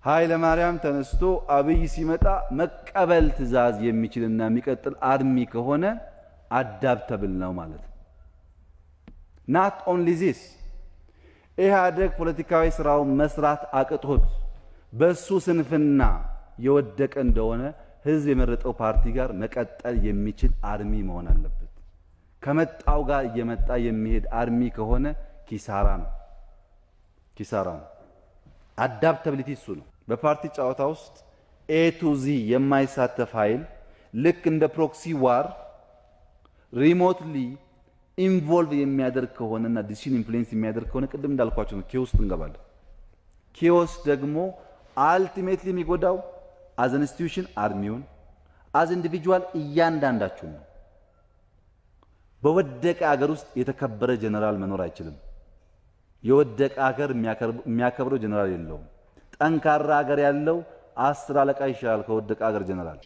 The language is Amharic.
ኃይለ ማርያም ተነስቶ አብይ ሲመጣ መቀበል ትዕዛዝ የሚችልና የሚቀጥል አርሚ ከሆነ አዳፕተብል ነው ማለት ነው። not only this ኢህአዴግ ፖለቲካዊ ስራውን መስራት አቅቶት በሱ ስንፍና የወደቀ እንደሆነ ህዝብ የመረጠው ፓርቲ ጋር መቀጠል የሚችል አርሚ መሆን አለበት። ከመጣው ጋር እየመጣ የሚሄድ አርሚ ከሆነ ኪሳራ ነው። አዳፕታቢሊቲ እሱ ነው። በፓርቲ ጨዋታ ውስጥ ኤ ቱ ዚ የማይሳተፍ ኃይል ልክ እንደ ፕሮክሲ ዋር ሪሞትሊ ኢንቮልቭ የሚያደርግ ከሆነና ዲሲሽን ኢንፍሉዌንስ የሚያደርግ ከሆነ ቅድም እንዳልኳችሁ ነው ኬዎስ እንገባለን። ኬዎስ ደግሞ አልቲሜትሊ የሚጎዳው አዝ ኢንስቲትዩሽን አርሚውን አዝ ኢንዲቪጁዋል እያንዳንዳችሁ ነው። በወደቀ ሀገር ውስጥ የተከበረ ጀነራል መኖር አይችልም። የወደቀ ሀገር የሚያከብረው ጀነራል የለውም። ጠንካራ ሀገር ያለው 10 አለቃ ይሻላል ከወደቀ ሀገር ጀነራል።